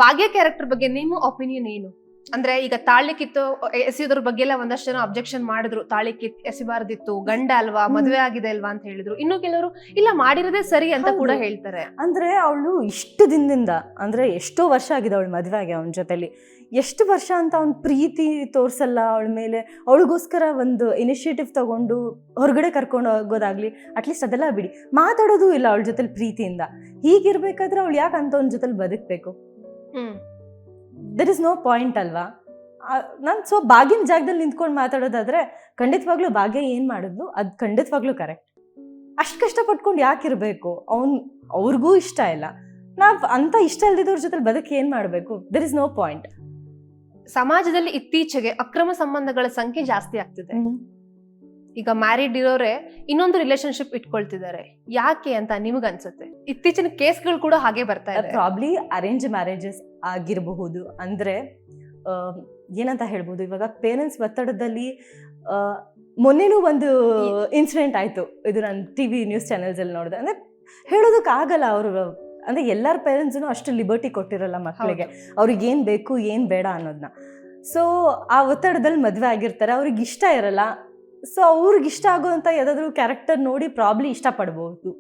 ಭಾಗ್ಯ character ಬಗ್ಗೆ ನಿಮ್ಮ opinion ಏನು? ಅಂದ್ರೆ ಈಗ ತಾಳಿ ಕಿತ್ತು ಎಸೆಯೋದ್ರ ಬಗ್ಗೆ ಎಲ್ಲ ಒಂದಷ್ಟು ಜನ ಅಬ್ಜೆಕ್ಷನ್ ಮಾಡಿದ್ರು, ತಾಳಿ ಎಸಿಬಾರ್ದಿತ್ತು, ಗಂಡ ಅಲ್ವಾ, ಮದುವೆ ಆಗಿದೆ ಅಲ್ವಾ ಅಂತ ಹೇಳಿದ್ರು. ಇನ್ನು ಕೆಲವರು ಇಲ್ಲ ಮಾಡಿರೋದೇ ಸರಿ ಅಂತ ಕೂಡ ಹೇಳ್ತಾರೆ. ಅಂದ್ರೆ ಅವಳು ಇಷ್ಟು ದಿನದಿಂದ ಅಂದ್ರೆ ಎಷ್ಟೋ ವರ್ಷ ಆಗಿದೆ ಅವಳು ಮದುವೆ ಆಗಿ ಅವನ ಜೊತೆಲಿ, ಎಷ್ಟು ವರ್ಷ ಅಂತ ಅವ್ನ ಪ್ರೀತಿ ತೋರ್ಸಲ್ಲ ಅವಳ ಮೇಲೆ, ಅವಳಿಗೋಸ್ಕರ ಒಂದು ಇನಿಷಿಯೇಟಿವ್ ತಗೊಂಡು ಹೊರಗಡೆ ಕರ್ಕೊಂಡು ಹೋಗೋದಾಗ್ಲಿ, ಅಟ್ಲೀಸ್ಟ್ ಅದೆಲ್ಲ ಬಿಡಿ, ಮಾತಾಡೋದು ಇಲ್ಲ ಅವಳ ಜೊತೆಲಿ ಪ್ರೀತಿಯಿಂದ. ಹೀಗಿರ್ಬೇಕಾದ್ರೆ ಅವಳು ಯಾಕೆ ಅಂತ ಅವನ ಜೊತೆಲಿ ಬದುಕಬೇಕು? ದರ್ ಇಸ್ ನೋ ಪಾಯಿಂಟ್ ಅಲ್ವಾ? ನಾನು ಭಾಗ್ಯನ ಜಾಗದಲ್ಲಿ ನಿಂತ್ಕೊಂಡು ಮಾತಾಡೋದಾದ್ರೆ ಖಂಡಿತವಾಗ್ಲೂ ಭಾಗ್ಯ ಏನು ಮಾಡಿದ್ಲು ಅದು ಖಂಡಿತವಾಗ್ಲೂ ಕರೆಕ್ಟ್. ಅಷ್ಟು ಕಷ್ಟಪಟ್ಕೊಂಡು ಯಾಕಿರಬೇಕು? ಅವ್ರಿಗೂ ಇಷ್ಟ ಇಲ್ಲ, ನಾವು ಅಂತ ಇಷ್ಟ ಇಲ್ದಿದ್ದವ್ರ ಜೊತೆ ಬದುಕಿ ಏನು ಮಾಡಬೇಕು? There is no point. ಸಮಾಜದಲ್ಲಿ ಇತ್ತೀಚೆಗೆ ಅಕ್ರಮ ಸಂಬಂಧಗಳ ಸಂಖ್ಯೆ ಜಾಸ್ತಿ ಆಗ್ತಿದೆ. ಈಗ ಮ್ಯಾರಿಡ್ ಇರೋರೆ ಇನ್ನೊಂದು ರಿಲೇಶನ್ಶಿಪ್ ಇಟ್ಕೊಳ್ತಿದ್ದಾರೆ, ಯಾಕೆ ಅಂತ ನಿಮಗ್ ಅನ್ಸುತ್ತೆ? ಇತ್ತೀಚಿನ ಕೇಸ್ಗಳು ಕೂಡ ಹಾಗೆ ಬರ್ತಾ ಇದೆ. ಪ್ರಾಬ್ಲಿ ಅರೇಂಜ್ ಮ್ಯಾರೇಜಸ್ ಆಗಿರಬಹುದು. ಅಂದ್ರೆ ಏನಂತ ಹೇಳ್ಬೋದು, ಇವಾಗ ಪೇರೆಂಟ್ಸ್ ಒತ್ತಡದಲ್ಲಿ ಮೊನ್ನೆನೂ ಒಂದು ಇನ್ಸಿಡೆಂಟ್ ಆಯ್ತು, ಇದು ನಾನು ಟಿವಿ ನ್ಯೂಸ್ ಚಾನೆಲ್ಸ್ ಅಲ್ಲಿ ನೋಡಿದೆ. ಅಂದ್ರೆ ಹೇಳೋದಕ್ಕೆ ಆಗಲ್ಲ, ಅವರು ಅಂದ್ರೆ ಎಲ್ಲರ ಪೇರೆಂಟ್ಸ್ನು ಅಷ್ಟು ಲಿಬರ್ಟಿ ಕೊಟ್ಟಿರಲ್ಲ ಮಕ್ಕಳಿಗೆ, ಅವ್ರಿಗೆ ಏನ್ ಬೇಕು ಏನ್ ಬೇಡ ಅನ್ನೋದನ್ನ. ಸೊ ಆ ಒತ್ತಡದಲ್ಲಿ ಮದುವೆ ಆಗಿರ್ತಾರೆ, ಅವ್ರಿಗೆ ಇಷ್ಟ ಇರಲ್ಲ. ಸೊ ಅವ್ರಿಗೆ ಇಷ್ಟ ಆಗುವಂಥ ಯಾವುದಾದ್ರೂ ಕ್ಯಾರೆಕ್ಟರ್ ನೋಡಿ ಪ್ರಾಬ್ಲಿ ಇಷ್ಟಪಡ್ಬೋದು.